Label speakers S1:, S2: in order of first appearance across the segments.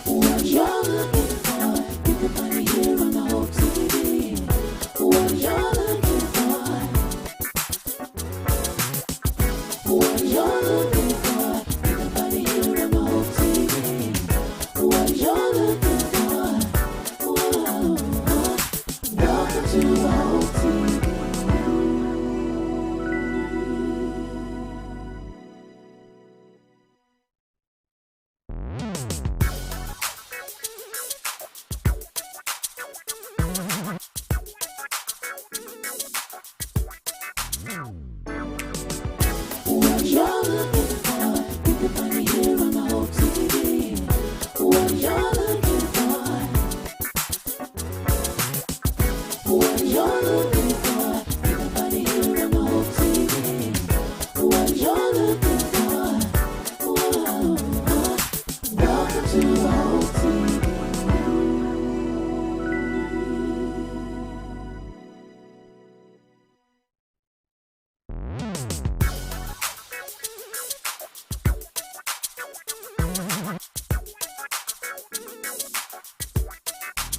S1: What you're looking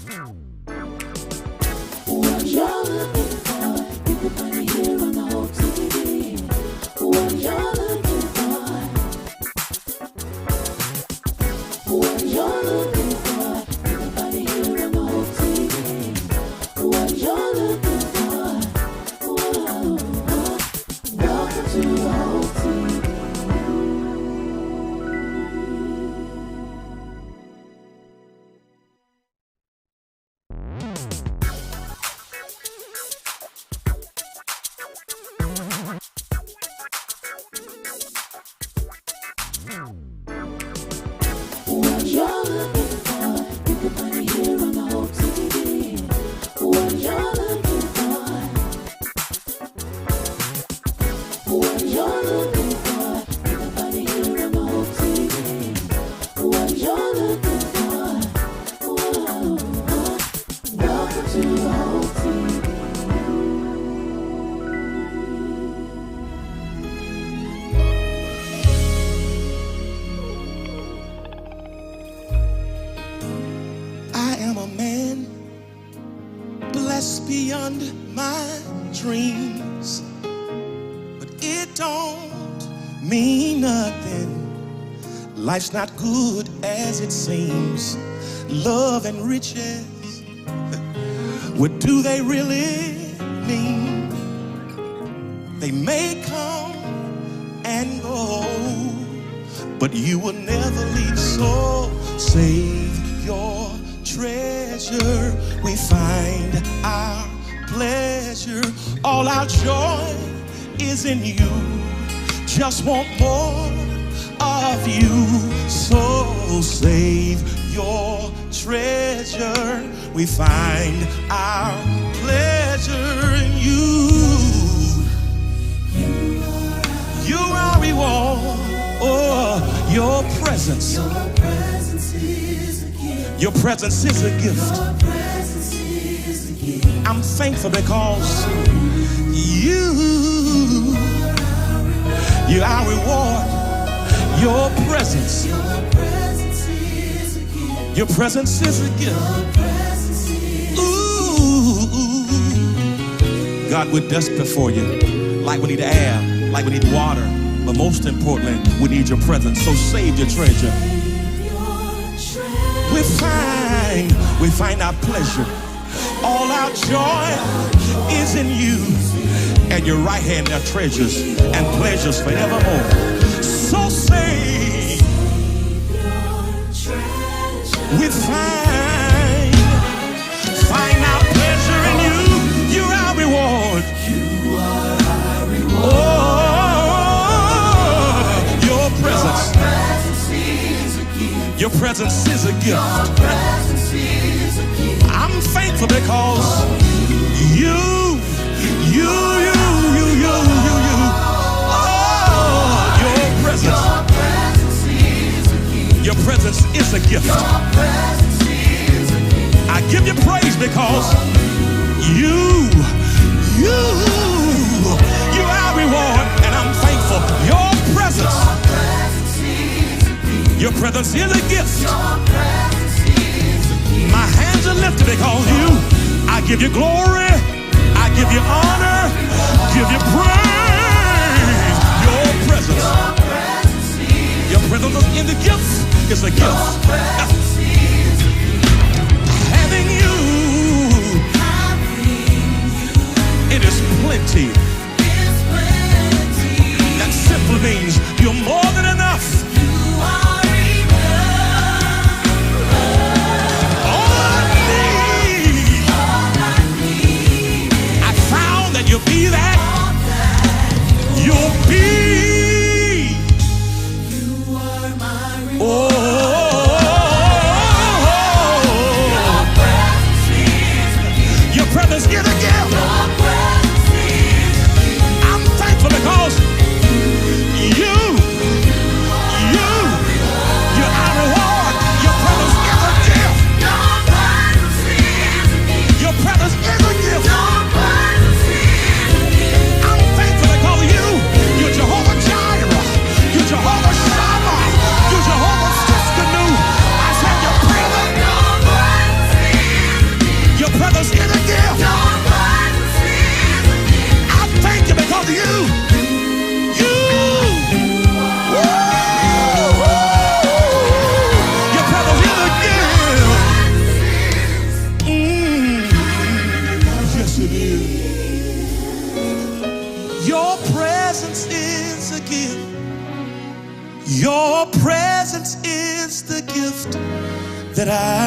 S1: What you're looking for, you can find it here on the whole TV. What you're looking for, what you're looking for, you can find it here on the whole TV. What you're looking for, whoa, welcome to the whole TV. What you're looking for, you can find it here on the whole TV. What you're looking for, what you're looking for, you can find it here on the whole TV. What you're looking for, whoa, welcome to the whole TV.
S2: I am a man blessed beyond my dreams, but it don't mean nothing. Life's not good as it seems. Love and riches, what do they really mean? They may come and go, but you will never leave. So save your treasure. We find our pleasure. All our joy is in you. Just want more of you. So save your treasure. We find our pleasure in you. You are reward. Oh, your presence.
S1: Your presence is a gift.
S2: Your presence is a gift.
S1: Your presence is a gift.
S2: I'm thankful because you are reward. Your presence.
S1: Your presence is a gift.
S2: Your presence is a gift.
S1: Your presence is
S2: Ooh. God, we're desperate for you. Like we need air, like we need water. But most importantly, we need your presence. So save your treasure. We find our pleasure. All our joy is in you. And your right hand there are treasures and pleasures forevermore. So save. We find our pleasure in you. You're our reward. Your presence is a gift. I'm thankful because you. Oh, your presence is a gift. I give you praise because you are reward, and I'm thankful. Your presence is a gift. My hands are lifted because I give you glory, I give you honor, give you praise. Your presence in the gift is a gift. Having you, it is plenty. That simply means you're more than enough. You'll be that. You'll be.
S1: You are my reward.
S2: Oh,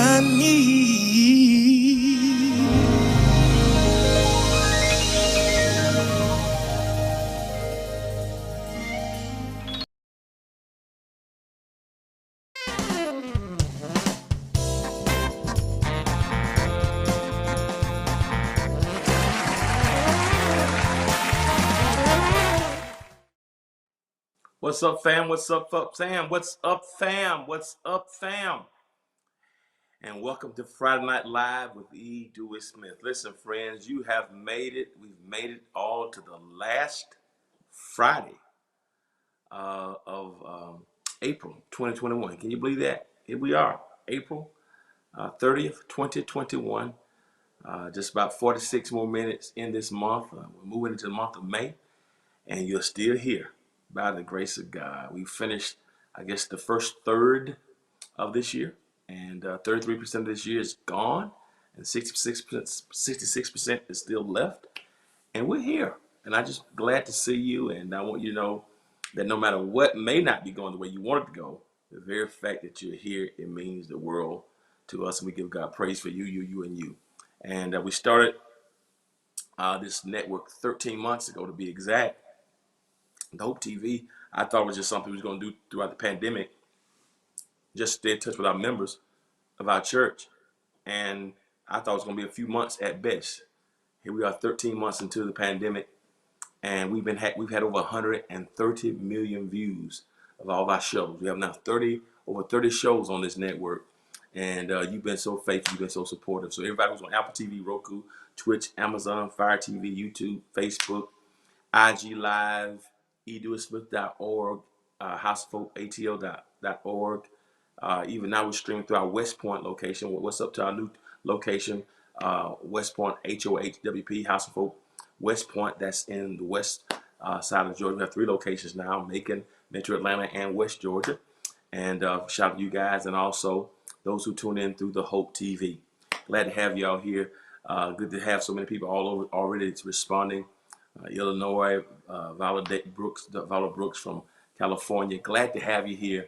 S2: I need.
S3: What's up, fam? What's up, fam? What's up, fam? What's up, fam? And welcome to Friday Night Live with E. Dewey Smith. Listen, friends, you have made it. We've made it all to the last Friday of April 2021. Can you believe that? Here we are, April 30th, 2021. Just about 46 more minutes in this month. We're moving into the month of May, and you're still here by the grace of God. We finished, I guess, the first third of this year, and 33% of this year is gone, and 66% is still left, and we're here. And I'm just glad to see you, and I want you to know that no matter what may not be going the way you want it to go, the very fact that you're here, it means the world to us, and we give God praise for you, and you. And we started this network 13 months ago, to be exact. The Hope TV, I thought was just something we was going to do throughout the pandemic, just stay in touch with our members of our church. And I thought it was going to be a few months at best. Here we are 13 months into the pandemic, and we've had over 130 million views of all of our shows. We have now over 30 shows on this network, and you've been so faithful, you've been so supportive. So everybody who's on Apple TV, Roku, Twitch, Amazon, Fire TV, YouTube, Facebook, IG Live, edewithsmith.org, houseofhopeatl.org. Even now we're streaming through our West Point location. What's up to our new location, West Point, HOHWP, House of Hope, West Point. That's in the west side of Georgia. We have 3 locations now, Macon, Metro Atlanta, and West Georgia. And shout out to you guys, and also those who tune in through the Hope TV. Glad to have y'all here. Good to have so many people all over already responding. Illinois, Vala Brooks from California. Glad to have you here.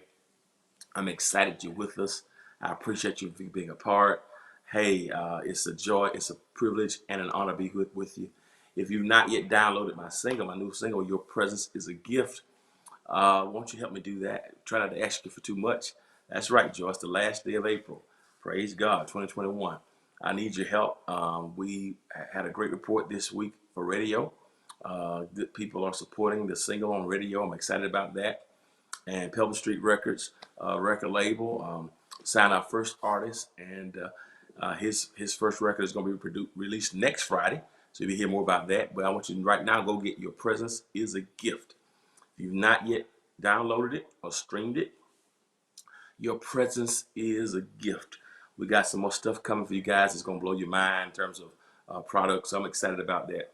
S3: I'm excited you're with us. I appreciate you being a part. Hey, it's a joy, it's a privilege, and an honor to be with you. If you've not yet downloaded my new single, Your Presence is a Gift, won't you help me do that? Try not to ask you for too much. That's right, Joe. It's the last day of April. Praise God, 2021. I need your help. We had a great report this week for radio. Good people are supporting the single on radio. I'm excited about that. And Pebble Street Records record label signed our first artist, and his first record is going to be released next Friday. So you'll hear more about that. But I want you to right now go get Your Presence is a Gift. If you've not yet downloaded it or streamed it, Your Presence is a Gift. We got some more stuff coming for you guys. It's going to blow your mind in terms of products. So I'm excited about that.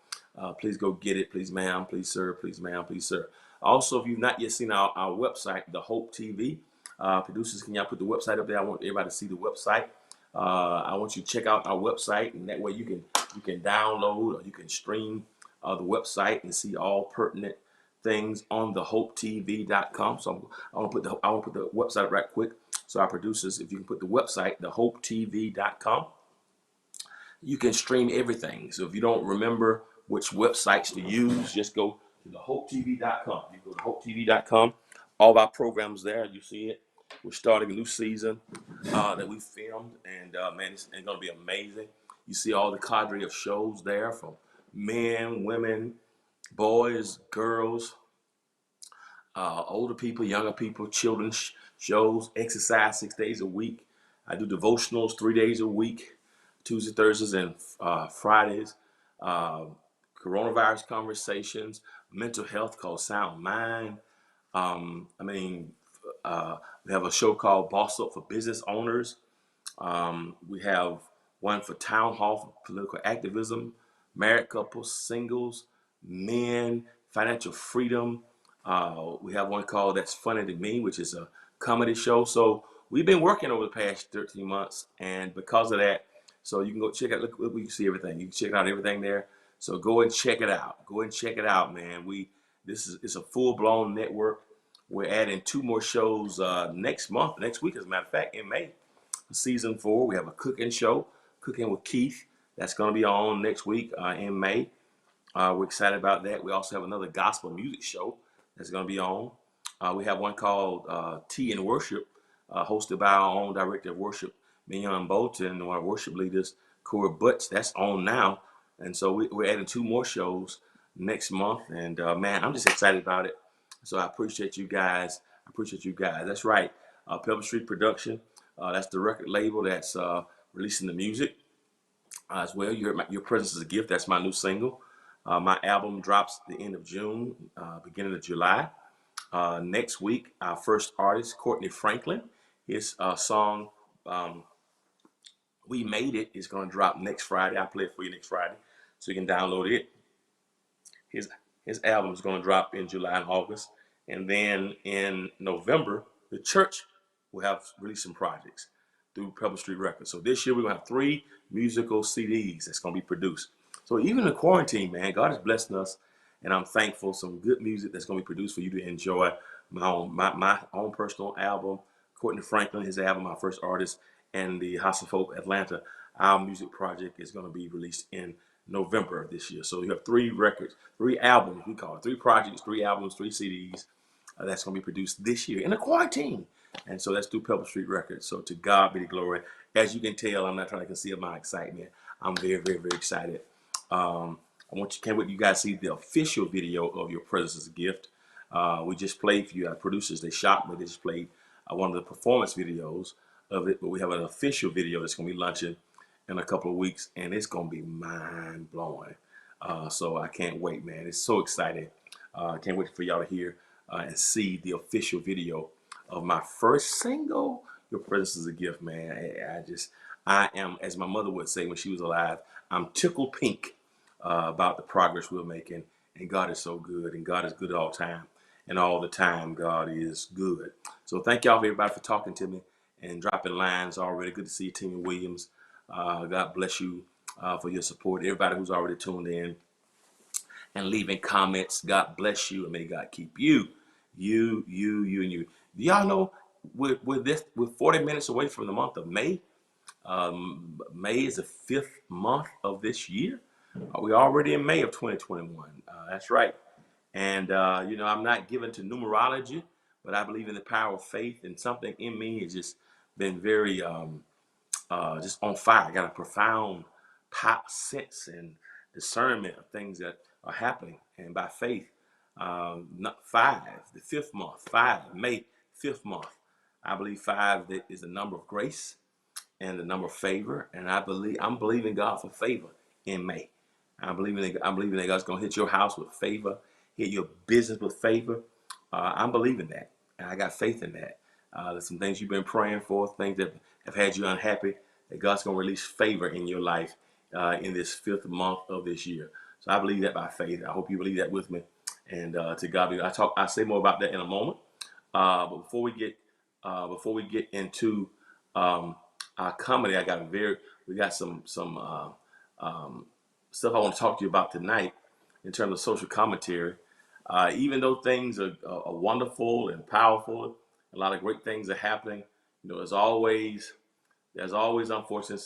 S3: Please go get it. Please, ma'am. Please, sir. Please, ma'am. Please, sir. Also, if you've not yet seen our website, the Hope TV, producers, can y'all put the website up there? I want everybody to see the website. I want you to check out our website, and that way you can download or you can stream the website and see all pertinent things on the hopetv.com. So I want to put the website right quick. So our producers, if you can put the website, the hopetv.com, you can stream everything. So if you don't remember which websites to use, just go to the hopetv.com. You go to hopetv.com, all of our programs there, you see it. We're starting a new season that we filmed, and man, it's going to be amazing. You see all the cadre of shows there, from men, women, boys, girls, older people, younger people, children's shows, exercise 6 days a week. I do devotionals 3 days a week, Tuesdays, Thursdays, and Fridays. Coronavirus conversations, mental health called Sound Mind. We have a show called Boss Up for Business Owners. We have one for Town Hall for political activism, married couples, singles, men, financial freedom. We have one called That's Funny to Me, which is a comedy show. So we've been working over the past 13 months, and because of that, so you can go check out, look, we can see everything. You can check out everything there. So go and check it out. Go and check it out, man. It's a full-blown network. We're adding 2 more shows next week, as a matter of fact, in May. season 4. We have a cooking show, Cooking with Keith. That's going to be on next week in May. We're excited about that. We also have another gospel music show that's going to be on. We have one called Tea and Worship, hosted by our own director of worship, Mignon Bolton, and one of our worship leaders, Corey Butts. That's on now. And so we're adding 2 more shows next month. And man, I'm just excited about it. So I appreciate you guys. That's right. Pebble Street Production. That's the record label that's releasing the music as well. Your Presence is a Gift. That's my new single. My album drops the end of June, beginning of July. Next week, our first artist, Courtney Franklin, his song, We Made It, is going to drop next Friday. I'll play it for you next Friday, so you can download it. His album is going to drop in July and August. And then in November, the church will have released some projects through Pebble Street Records. So this year, we're going to have 3 musical CDs that's going to be produced. So even in quarantine, man, God is blessing us, and I'm thankful. Some good music that's going to be produced for you to enjoy. My own personal album, Courtney Franklin, his album, my first artist, and the House of Hope Atlanta, our music project is going to be released in November of this year. So you have 3 records, 3 albums, we call it 3 projects, 3 albums, 3 CDs that's going to be produced this year in a quarantine. And so that's through Pebble Street Records. So to God be the glory. As you can tell, I'm not trying to conceal my excitement. I'm very, very, very excited. Can't wait you guys to see the official video of Your Presence is a Gift. We just played for you, our producers. They shot me. They just played one of the performance videos of it, but we have an official video that's going to be launching in a couple of weeks, and it's going to be mind blowing. So I can't wait, man. It's so exciting. Can't wait for y'all to hear and see the official video of my first single, Your Presence is a Gift, man. I am, as my mother would say when she was alive, I'm tickled pink about the progress we're making. And God is so good, and God is good all the time. And all the time, God is good. So thank y'all, everybody, for talking to me and dropping lines already. Good to see you, Timmy Williams. God bless you for your support. Everybody who's already tuned in and leaving comments, God bless you, and may God keep you. You, and you. Do y'all know we're 40 minutes away from the month of May? May is the 5th month of this year. We're already in May of 2021. That's right. And, I'm not given to numerology, but I believe in the power of faith, and something in me has just been very just on fire. I got a profound sense and discernment of things that are happening. And by faith, the 5th month, May 5th month. I believe 5 is the number of grace and the number of favor. And I'm believing God for favor in May. I'm believing that God's going to hit your house with favor, hit your business with favor. I'm believing that, and I got faith in that. There's some things you've been praying for, things that have had you unhappy, that God's going to release favor in your life in this 5th month of this year. So I believe that by faith. I hope you believe that with me. And to God be. I'll say more about that in a moment. But before we get into our comedy, we got some stuff I want to talk to you about tonight in terms of social commentary. Even though things are wonderful and powerful, a lot of great things are happening. There's always unfortunately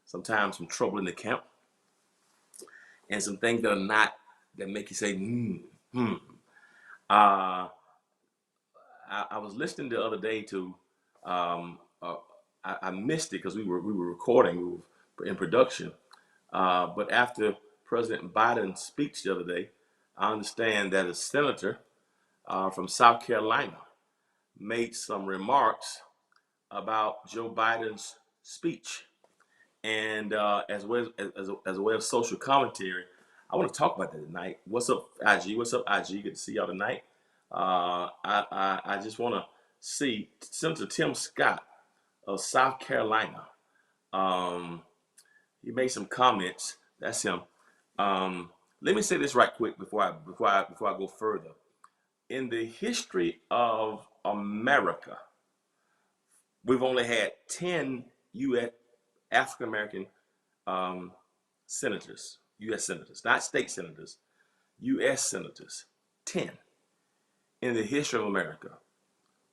S3: sometimes some trouble in the camp, and some things that make you say, I was listening the other day to, I missed it because we were recording, we were in production. But after President Biden's speech the other day, I understand that a senator from South Carolina made some remarks about Joe Biden's speech. And as a way of social commentary, I want to talk about that tonight. What's up, IG? What's up, IG? Good to see y'all tonight. I just want to see Senator Tim Scott of South Carolina. He made some comments. That's him. Let me say this right quick before I go further. In the history of America, we've only had 10 U.S. African American senators, U.S. senators, not state senators, U.S. senators. 10 in the history of America.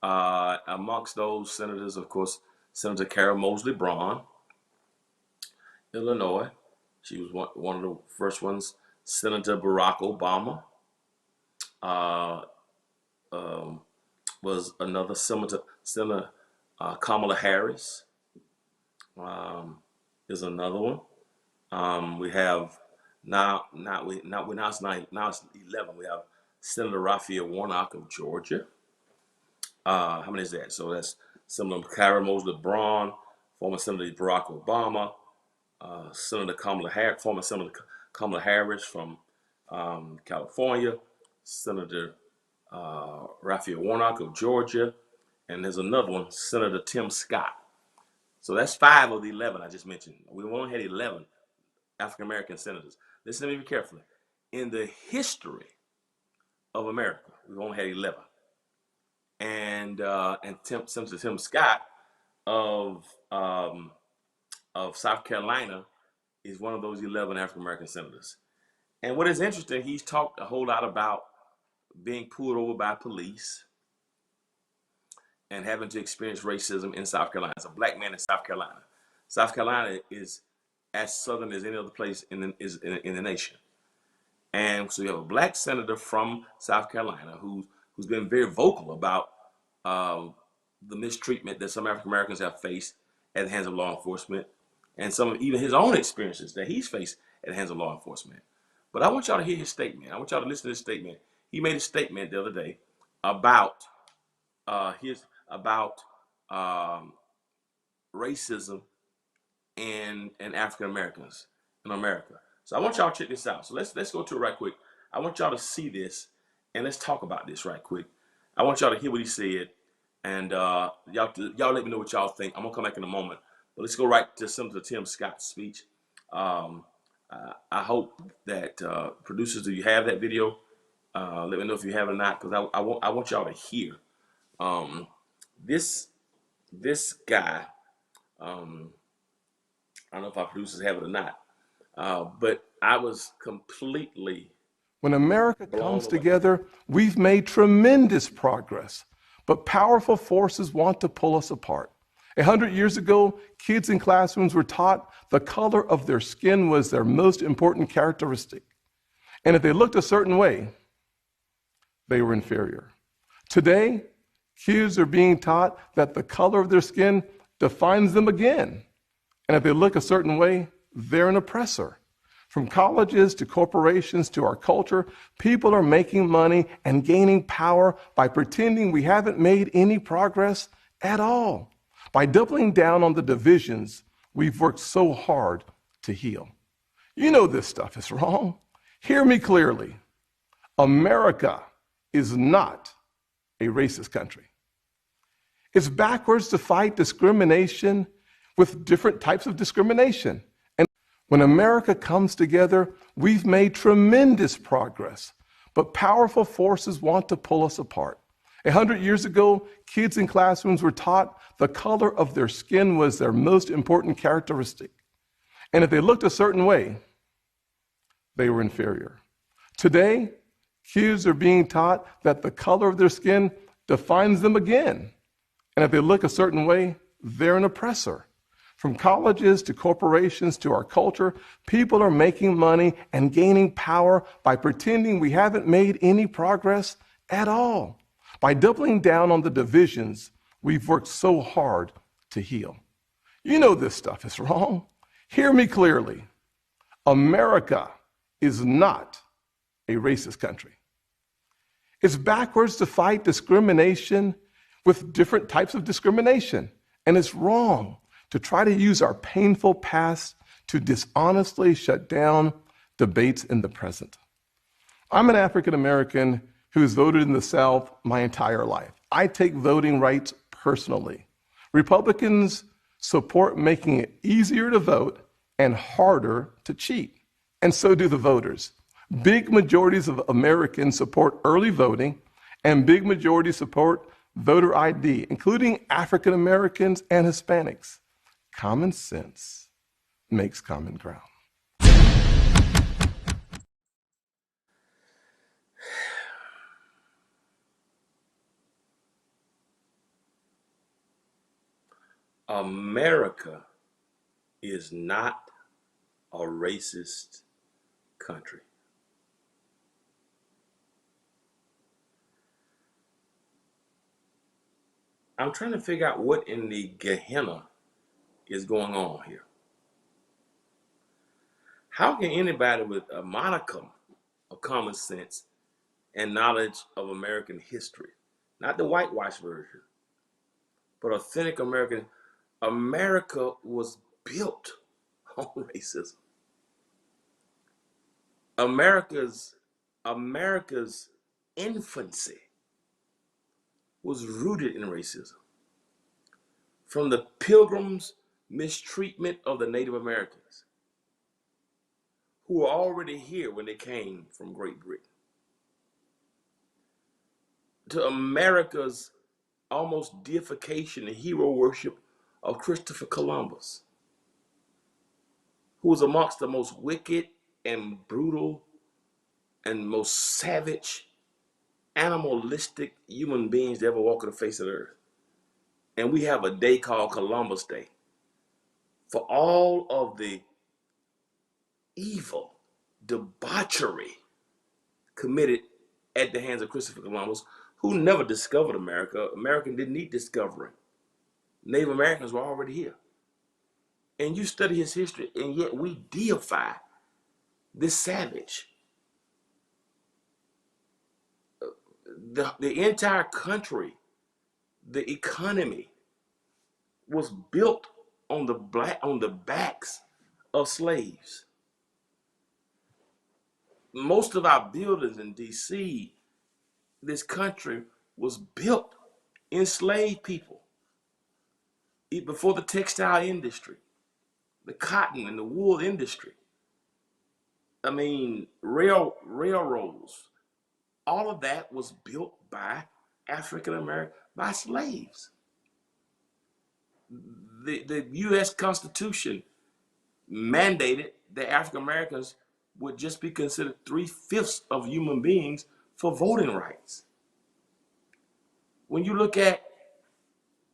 S3: Amongst those senators, of course, Senator Carol Moseley Braun, Illinois. She was one of the first ones. Senator Barack Obama uh, um, was another. Senator Kamala Harris is another one. We have now it's 11. We have Senator Raphael Warnock of Georgia. How many is that? So that's Senator Carol Moseley Braun, former Senator Barack Obama, Senator Kamala Harris, former Senator Kamala Harris from California, Senator Raphael Warnock of Georgia, and there's another one, Senator Tim Scott. So that's 5 of the 11 I just mentioned. We only had 11 African American senators. Listen to me carefully. In the history of America, we've only had 11. And Senator Tim Scott of South Carolina is one of those 11 African American senators. And what is interesting, he's talked a whole lot about being pulled over by police and having to experience racism in South Carolina. As a black man in South Carolina, South Carolina is as southern as any other place in the nation. And so you have a black senator from South Carolina who's been very vocal about the mistreatment that some African Americans have faced at the hands of law enforcement, and some of even his own experiences that he's faced at the hands of law enforcement. But I want y'all to hear his statement. I want y'all to listen to this statement. He made a statement the other day about racism and African Americans in America. So I want y'all to check this out. So let's go to it right quick. I want y'all to see this and let's talk about this right quick. I want y'all to hear what he said, and y'all let me know what y'all think. I'm gonna come back in a moment, but let's go right to Senator Tim Scott's speech. I hope that producers, do you have that video? Let me know if you have it or not, because I want y'all to hear this guy. I don't know if our producers have it or not, but I was completely.
S4: When America comes together, we've made tremendous progress, but powerful forces want to pull us apart. 100 years ago, kids in classrooms were taught the color of their skin was their most important characteristic. And if they looked a certain way, they were inferior. Today, kids are being taught that the color of their skin defines them again. And if they look a certain way, they're an oppressor. From colleges to corporations to our culture, people are making money and gaining power by pretending we haven't made any progress at all, by doubling down on the divisions we've worked so hard to heal. You know this stuff is wrong. Hear me clearly. America is not a racist country. It's backwards to fight discrimination with different types of discrimination. And when America comes together, we've made tremendous progress, but powerful forces want to pull us apart. 100 years ago, kids in classrooms were taught the color of their skin was their most important characteristic. And if they looked a certain way, they were inferior. Today, kids are being taught that the color of their skin defines them again. And if they look a certain way, they're an oppressor. From colleges to corporations to our culture, people are making money and gaining power by pretending we haven't made any progress at all, by doubling down on the divisions we've worked so hard to heal. You know this stuff is wrong. Hear me clearly. America is not a racist country. It's backwards to fight discrimination with different types of discrimination. And it's wrong to try to use our painful past to dishonestly shut down debates in the present. I'm an African American who's voted in the South my entire life. I take voting rights personally. Republicans support making it easier to vote and harder to cheat. And so do the voters. Big majorities of Americans support early voting, and big majorities support voter ID, including African Americans and Hispanics. Common sense makes common ground.
S3: America is not a racist country. I'm trying to figure out what in the Gehenna is going on here. How can anybody with a modicum of common sense and knowledge of American history, not the whitewash version, but authentic America was built on racism. America's infancy was rooted in racism. From the Pilgrims' mistreatment of the Native Americans, who were already here when they came from Great Britain, to America's almost deification and hero worship of Christopher Columbus, who was amongst the most wicked and brutal and most savage, animalistic human beings to ever walk on the face of the earth. And we have a day called Columbus Day for all of the evil, debauchery committed at the hands of Christopher Columbus, who never discovered America. America didn't need discovering. Native Americans were already here. And you study his history, and yet we deify this savage. The entire country, the economy was built on the backs of slaves. Most of our buildings in DC, this country was built enslaved people. Before the textile industry, the cotton and the wool industry. I mean, railroads, all of that was built by African American, by slaves. The U.S. Constitution mandated that African Americans would just be considered 3/5 of human beings for voting rights. When you look at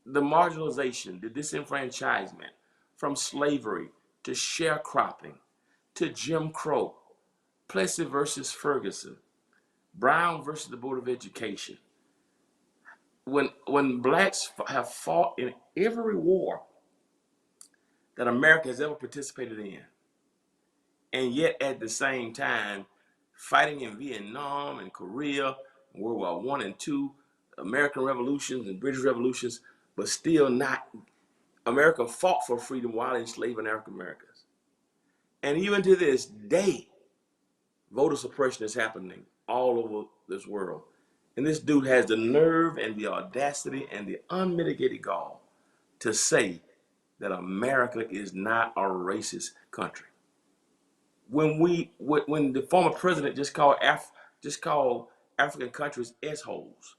S3: the marginalization, the disenfranchisement from slavery to sharecropping to Jim Crow, Plessy versus Ferguson, Brown versus the Board of Education, when blacks have fought in every war that America has ever participated in, and yet at the same time fighting in Vietnam and Korea, World War I and II, American revolutions and British revolutions, but still not, America fought for freedom while enslaving African Americans. And even to this day, voter suppression is happening all over this world. And this dude has the nerve and the audacity and the unmitigated gall to say that America is not a racist country. When the former president just called African countries S-holes,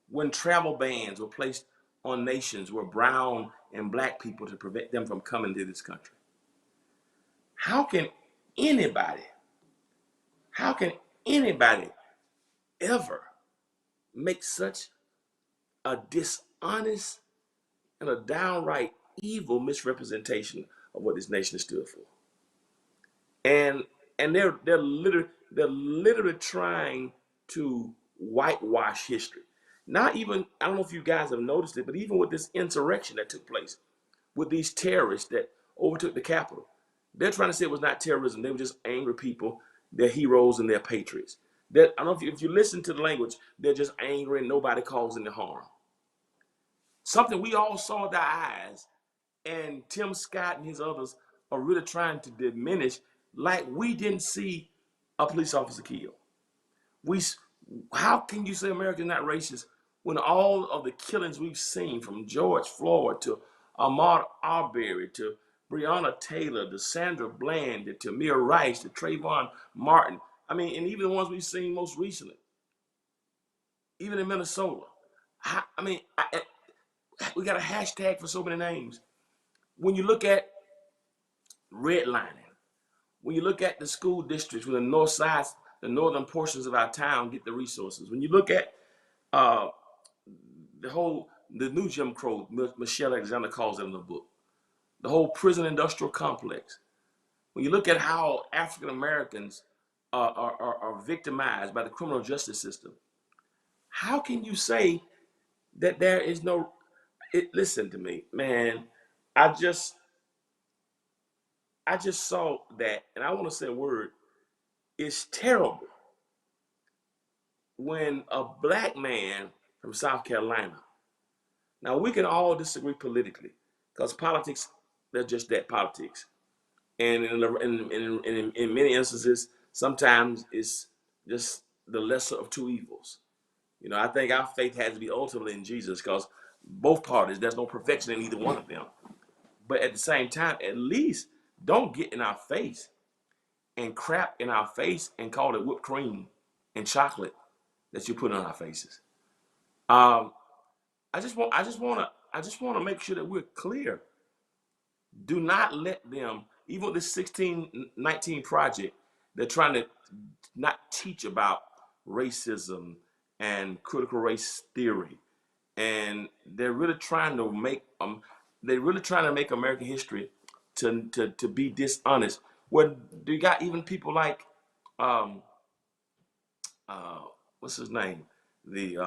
S3: when travel bans were placed on nations where brown and black people to prevent them from coming to this country. How can anybody ever make such a dishonest and a downright evil misrepresentation of what this nation stood for? And they're literally trying to whitewash history. Not even, I don't know if you guys have noticed it, but even with this insurrection that took place, with these terrorists that overtook the Capitol, they're trying to say it was not terrorism. They were just angry people. They're heroes and they're patriots. I don't know if you listen to the language, they're just angry and nobody causing the harm. Something we all saw with our eyes, and Tim Scott and his others are really trying to diminish, like we didn't see a police officer killed. How can you say America is not racist when all of the killings we've seen, from George Floyd to Ahmaud Arbery to Breonna Taylor to Sandra Bland to Tamir Rice to Trayvon Martin, I mean, and even the ones we've seen most recently, even in Minnesota. We got a hashtag for so many names. When you look at redlining, when you look at the school districts where the north sides, the northern portions of our town get the resources, when you look at the whole the new Jim Crow, Michelle Alexander calls it in the book, the whole prison industrial complex. When you look at how African Americans are victimized by the criminal justice system, how can you say that there is no? Listen to me, man. I just saw that, and I want to say a word. It's terrible when a black man from South Carolina. Now we can all disagree politically, because politics, they're just that, politics. And in many instances, sometimes it's just the lesser of two evils. You know, I think our faith has to be ultimately in Jesus, because both parties, there's no perfection in either one of them. But at the same time, at least don't get in our face and crap in our face and call it whipped cream and chocolate that you put on our faces. Um, I just want to make sure that we're clear. Do not let them, even with this 1619 project, they're trying to not teach about racism and critical race theory, and they're really trying to make American history to be dishonest. Well, you got even people like um, uh, what's his name, the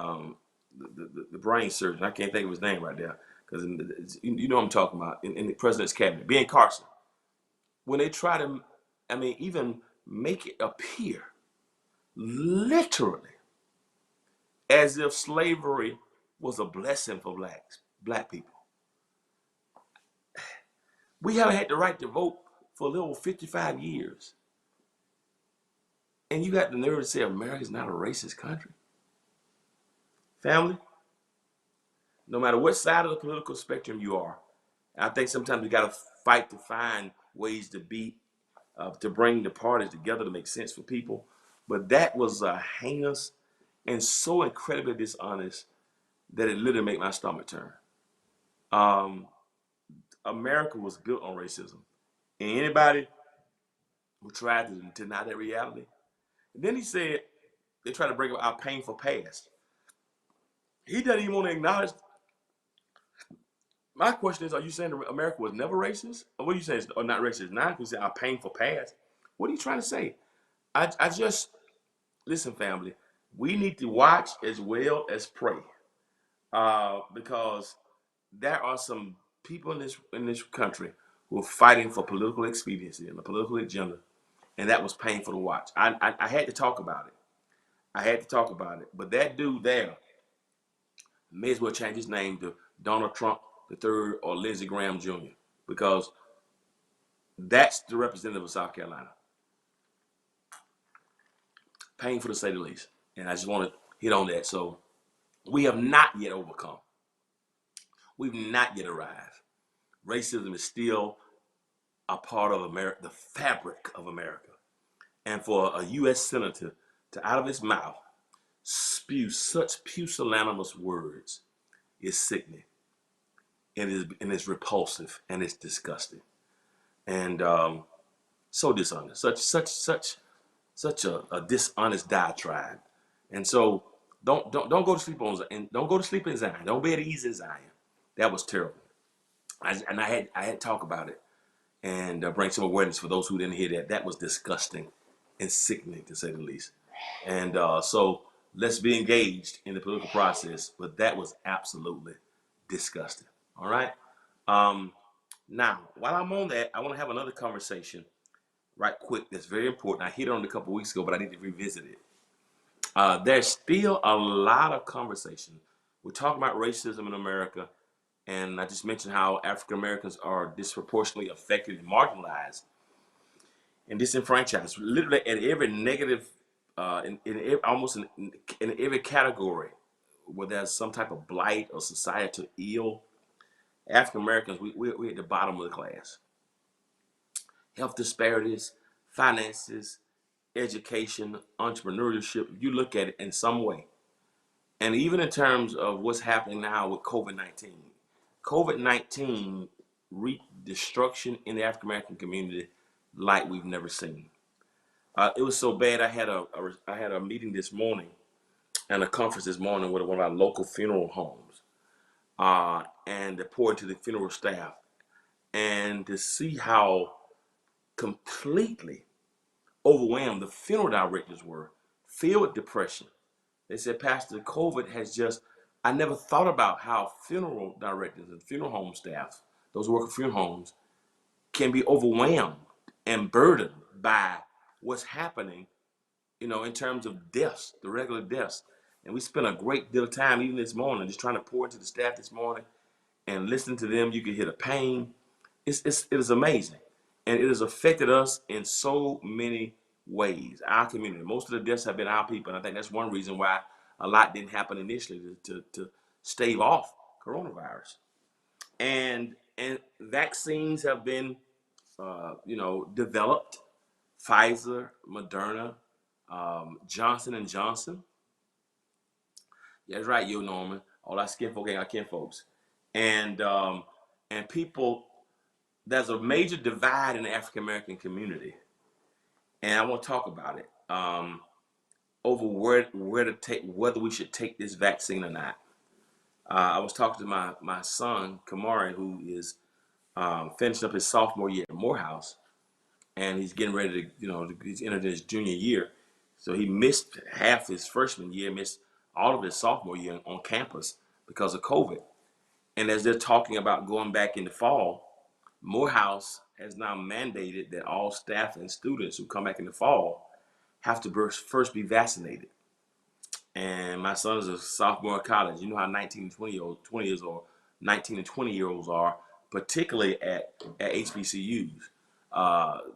S3: the brain surgeon. I can't think of his name right there, because you know what I'm talking about, in the president's cabinet, Ben Carson. When they try to, I mean, even make it appear literally as if slavery was a blessing for black people. We haven't had the right to vote for a little over 55 years. And you got the nerve to say America's not a racist country? Family, no matter what side of the political spectrum you are, I think sometimes we got to fight to find ways to bring the parties together to make sense for people. But that was heinous and so incredibly dishonest that it literally made my stomach turn. Um, America was built on racism. And anybody who tried to deny that reality, and then he said they try to bring up our painful past. He doesn't even want to acknowledge. My question is, are you saying America was never racist? Or what are you saying? Or not racist now? Because you say our painful past. What are you trying to say? I just, listen, family, we need to watch as well as pray. Because there are some people in this country who are fighting for political expediency and a political agenda, and that was painful to watch. I had to talk about it. I had to talk about it. But that dude there may as well change his name to Donald Trump III or Lindsey Graham Jr., because that's the representative of South Carolina. Painful to say the least. And I just want to hit on that. So we have not yet overcome. We've not yet arrived. Racism is still a part of America, the fabric of America. And for a U.S. senator to, out of his mouth, spew such pusillanimous words is sickening. And it's repulsive, and it's disgusting, and so dishonest. Such a dishonest diatribe. And so don't go to sleep on, and don't go to sleep in Zion. Don't be at ease in Zion. That was terrible. I had to talk about it and bring some awareness for those who didn't hear that. That was disgusting and sickening, to say the least. And so let's be engaged in the political process. But that was absolutely disgusting. All right. Now, while I'm on that, I want to have another conversation right quick that's very important. I hit on it a couple weeks ago, but I need to revisit it. There's still a lot of conversation. We're talking about racism in America, and I just mentioned how African Americans are disproportionately affected and marginalized and disenfranchised, literally at every negative, almost in every category where there's some type of blight or societal ill. African Americans, we're at the bottom of the class. Health disparities, finances, education, entrepreneurship, you look at it in some way. And even in terms of what's happening now with COVID-19. COVID-19 wreaked destruction in the African American community like we've never seen. It was so bad, I had a meeting this morning and a conference this morning with one of our local funeral homes. and to pour into the funeral staff, and to see how completely overwhelmed the funeral directors were, filled with depression. They said, Pastor, COVID has just, I never thought about how funeral directors and funeral home staff, those who work at funeral homes, can be overwhelmed and burdened by what's happening, in terms of deaths, the regular deaths. And we spent a great deal of time, even this morning, just trying to pour into the staff this morning and listen to them. You could hear the pain. It is amazing. And it has affected us in so many ways. Our community, most of the deaths have been our people. And I think that's one reason why a lot didn't happen initially, to stave off coronavirus. And vaccines have been, developed. Pfizer, Moderna, Johnson and Johnson. Yeah, that's right, you Norman. All our skin folk ain't our kin folks. And people, there's a major divide in the African American community, and I want to talk about it, over where to take, whether we should take this vaccine or not. I was talking to my son Kamari, who is finishing up his sophomore year at Morehouse, and he's getting ready to, he's entered his junior year. So he missed half his freshman year, missed all of his sophomore year on campus because of COVID. And as they're talking about going back in the fall, Morehouse has now mandated that all staff and students who come back in the fall have to first be vaccinated. And my son is a sophomore in college. You know how 19 and 20 years old, 19 and 20-year-olds are, particularly at HBCUs.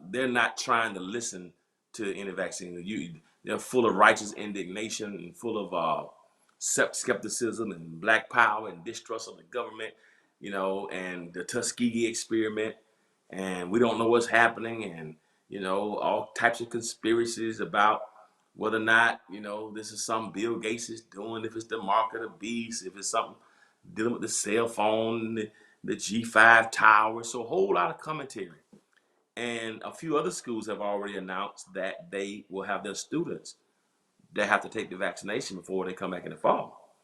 S3: They're not trying to listen to any vaccine. They're full of righteous indignation and full of skepticism and black power and distrust of the government, and the Tuskegee experiment. And we don't know what's happening, and, all types of conspiracies about whether or not, this is something Bill Gates is doing, if it's the mark of the beast, if it's something dealing with the cell phone, the G5 tower. So a whole lot of commentary. And a few other schools have already announced that they will have their students that have to take the vaccination before they come back in the fall.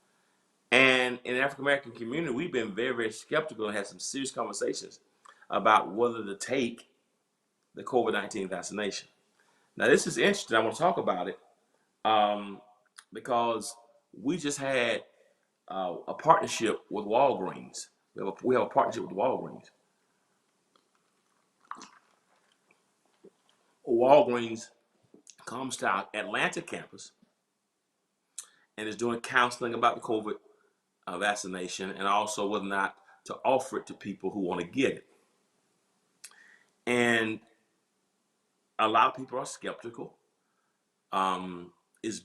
S3: And in the African American community, we've been very, very skeptical and had some serious conversations about whether to take the COVID-19 vaccination. Now, this is interesting. I want to talk about it because we just had a partnership with Walgreens. We have a partnership with Walgreens. Walgreens comes to our Atlanta campus and is doing counseling about the COVID vaccination, and also whether or not to offer it to people who want to get it. And a lot of people are skeptical. Is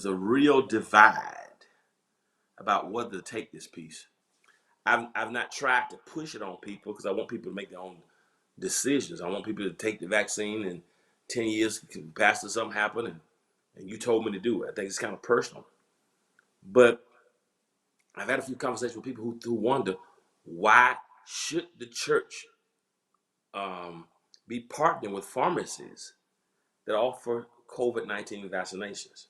S3: a real divide about whether to take this piece. I've not tried to push it on people because I want people to make their own decisions. I want people to take the vaccine, and 10 years past something happened, and you told me to do it. I think it's kind of personal. But I've had a few conversations with people who wonder, why should the church be partnering with pharmacies that offer COVID-19 vaccinations?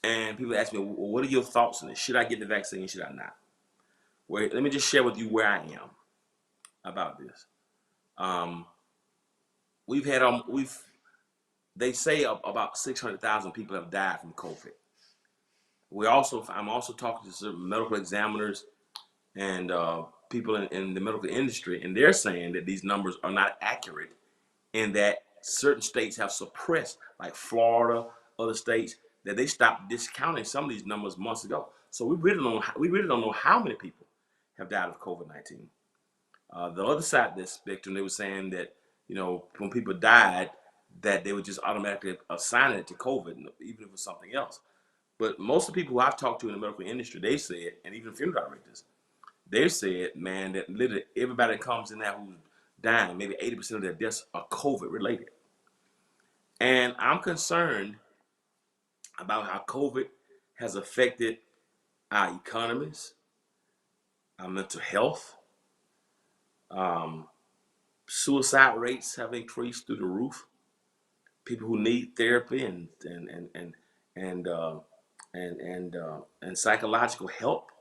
S3: And people ask me, well, what are your thoughts on this? Should I get the vaccine? Should I not? Well, let me just share with you where I am about this. They say about 600,000 people have died from COVID. I'm also talking to some medical examiners and people in the medical industry, and they're saying that these numbers are not accurate, and that certain states have suppressed, like Florida, other states, that they stopped discounting some of these numbers months ago. So we really don't know how many people have died of COVID-19. The other side of this spectrum, they were saying that, when people died, that they would just automatically assign it to COVID, even if it was something else. But most of the people who I've talked to in the medical industry, they said, and even funeral directors, they said, man, that literally everybody that comes in there who's dying, maybe 80% of their deaths are COVID related. And I'm concerned about how COVID has affected our economies, our mental health. Suicide rates have increased through the roof. People who need therapy and psychological help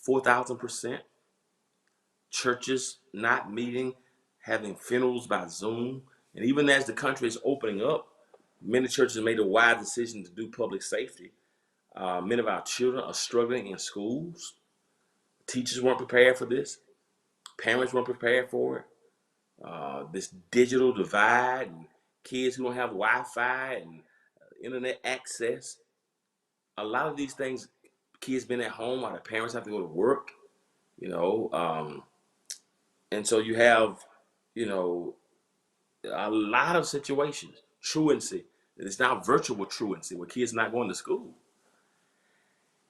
S3: 4,000%. Churches not meeting, having funerals by Zoom. And even as the country is opening up, many churches made a wise decision to do public safety. Many of our children are struggling in schools. Teachers weren't prepared for this. Parents weren't prepared for it. This digital divide and kids who don't have Wi-Fi and internet access. A lot of these things, kids been at home while the parents have to go to work, you know. And so you have, you know, a lot of situations, truancy. It's now virtual truancy where kids not going to school.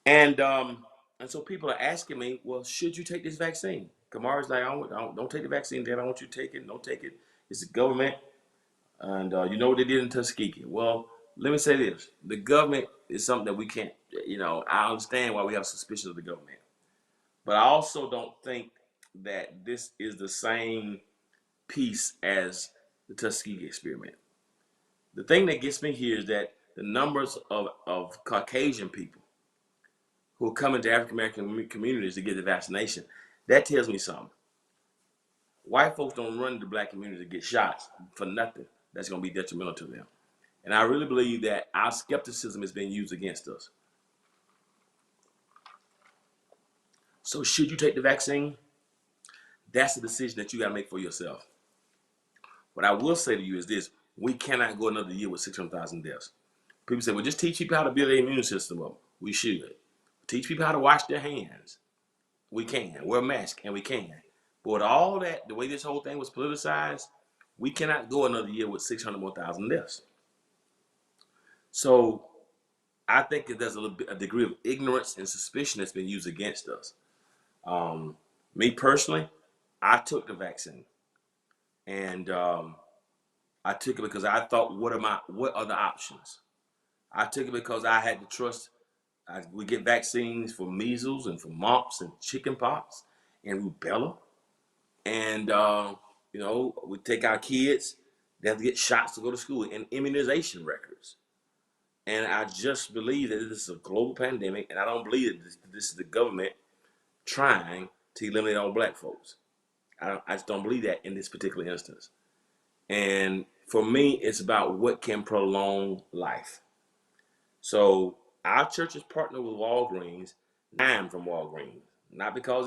S3: And so people are asking me, well, should you take this vaccine? Kamara's like, don't take the vaccine, Dad. I want you to take it. Don't take it. It's the government. And you know what they did in Tuskegee. Well, let me say this. The government is something that we can't, you know, I understand why we have suspicion of the government. But I also don't think that this is the same piece as the Tuskegee experiment. The thing that gets me here is that the numbers of Caucasian people who are coming to African American communities to get the vaccination, that tells me something. White folks don't run to black communities to get shots for nothing. That's going to be detrimental to them. And I really believe that our skepticism is being used against us. So should you take the vaccine? That's the decision that you got to make for yourself. What I will say to you is this: we cannot go another year with 600,000 deaths. People say, well, just teach people how to build their immune system up. We should. Teach people how to wash their hands. We can. Wear a mask, and we can. But with all that, the way this whole thing was politicized, we cannot go another year with 600,000 more deaths. So I think that there's a degree of ignorance and suspicion that's been used against us. Me personally, I took the vaccine. And I took it because I thought, what are the options? I took it because I had to trust. We get vaccines for measles and for mumps and chickenpox and rubella. And, you know, we take our kids, they have to get shots to go to school and immunization records. And I just believe that this is a global pandemic, and I don't believe that this is the government trying to eliminate all black folks. I just don't believe that in this particular instance. And for me, it's about what can prolong life. So our church is partnered with Walgreens. I'm from Walgreens, not because